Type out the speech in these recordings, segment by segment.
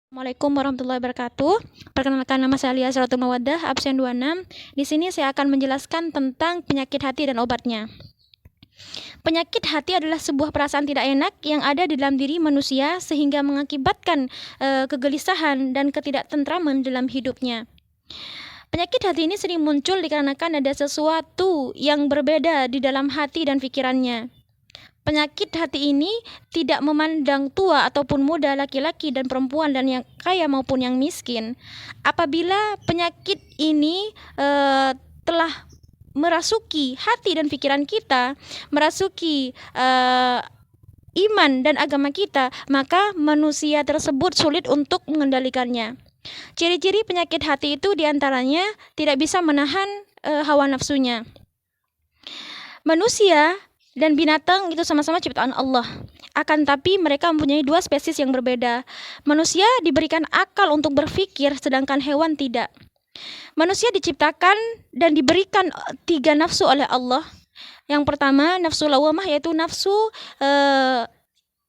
Assalamualaikum warahmatullahi wabarakatuh. Perkenalkan, nama saya Alia Suratul Mawaddah, absen 26. Di sini saya akan menjelaskan tentang penyakit hati dan obatnya. Penyakit hati adalah sebuah perasaan tidak enak yang ada di dalam diri manusia sehingga mengakibatkan kegelisahan dan ketidaktentraman dalam hidupnya. Penyakit hati ini sering muncul dikarenakan ada sesuatu yang berbeda di dalam hati dan pikirannya. Penyakit hati ini tidak memandang tua ataupun muda, laki-laki dan perempuan, dan yang kaya maupun yang miskin. Apabila penyakit ini telah merasuki hati dan pikiran kita, merasuki iman dan agama kita, maka manusia tersebut sulit untuk mengendalikannya. Ciri-ciri penyakit hati itu diantaranya tidak bisa menahan hawa nafsunya. Manusia dan binatang itu sama-sama ciptaan Allah. Akan tapi mereka mempunyai dua spesies yang berbeda. Manusia diberikan akal untuk berpikir, sedangkan hewan tidak. Manusia diciptakan dan diberikan 3 nafsu oleh Allah. Yang pertama, nafsu lawamah, yaitu nafsu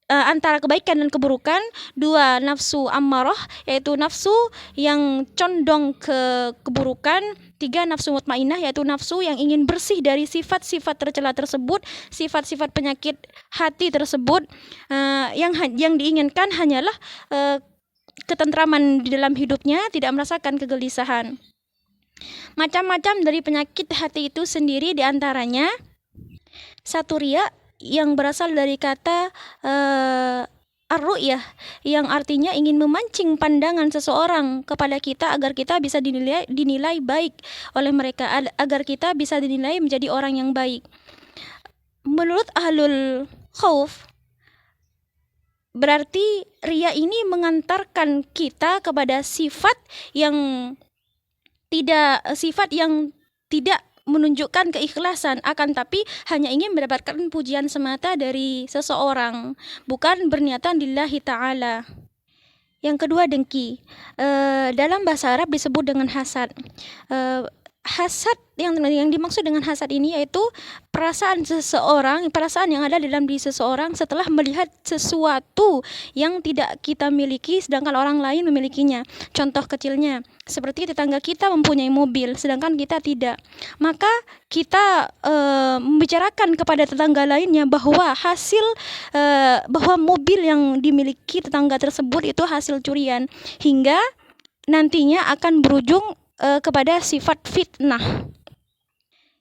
antara kebaikan dan keburukan. 2, nafsu ammarah, yaitu nafsu yang condong ke keburukan. 3, nafsu mutmainnah, yaitu nafsu yang ingin bersih dari sifat-sifat tercela tersebut, sifat-sifat penyakit hati tersebut. Yang diinginkan hanyalah ketentraman di dalam hidupnya, tidak merasakan kegelisahan. Macam-macam dari penyakit hati itu sendiri diantaranya 1, riya, yang berasal dari kata ar-ru'yah, yang artinya ingin memancing pandangan seseorang kepada kita agar kita bisa dinilai baik oleh mereka, agar kita bisa dinilai menjadi orang yang baik. Menurut ahlul khauf, berarti riya ini mengantarkan kita kepada sifat yang tidak menunjukkan keikhlasan, akan tapi hanya ingin mendapatkan pujian semata dari seseorang, bukan berniatan lillahi ta'ala. Yang kedua, dengki. Dalam bahasa Arab disebut dengan hasad. Hasad, yang dimaksud dengan hasad ini yaitu perasaan yang ada dalam diri seseorang setelah melihat sesuatu yang tidak kita miliki sedangkan orang lain memilikinya. Contoh kecilnya, seperti tetangga kita mempunyai mobil sedangkan kita tidak. Maka kita membicarakan kepada tetangga lainnya bahwa bahwa mobil yang dimiliki tetangga tersebut itu hasil curian, hingga nantinya akan berujung kepada sifat fitnah.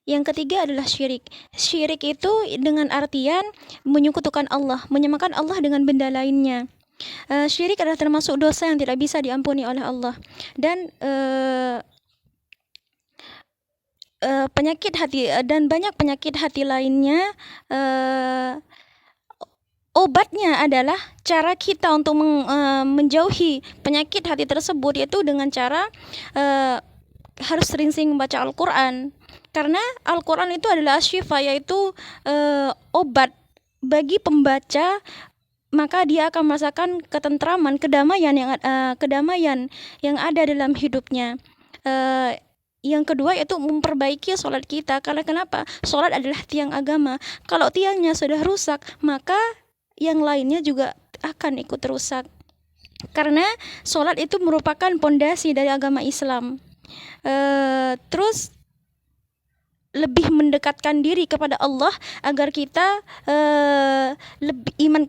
Yang ketiga adalah syirik. Syirik itu dengan artian menyekutukan Allah, menyamakan Allah dengan benda lainnya. Syirik adalah termasuk dosa yang tidak bisa diampuni oleh Allah. Dan penyakit hati dan banyak penyakit hati lainnya, obatnya adalah cara kita untuk menjauhi penyakit hati tersebut, yaitu dengan cara harus sering-sering membaca Al-Quran. Karena Al-Quran itu adalah asyifa, yaitu obat bagi pembaca, maka dia akan merasakan ketentraman, kedamaian yang ada dalam hidupnya. Yang kedua yaitu memperbaiki sholat kita. Karena kenapa? Sholat adalah tiang agama. Kalau tiangnya sudah rusak, maka yang lainnya juga akan ikut rusak. Karena sholat itu merupakan pondasi dari agama Islam. Terus lebih mendekatkan diri kepada Allah agar kita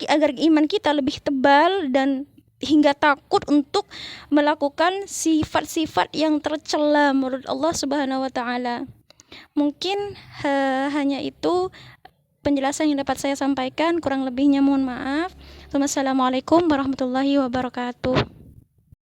agar iman kita lebih tebal dan hingga takut untuk melakukan sifat-sifat yang tercela menurut Allah Subhanahu wa taala. Mungkin hanya itu penjelasan yang dapat saya sampaikan, kurang lebihnya mohon maaf. Wassalamualaikum warahmatullahi wabarakatuh.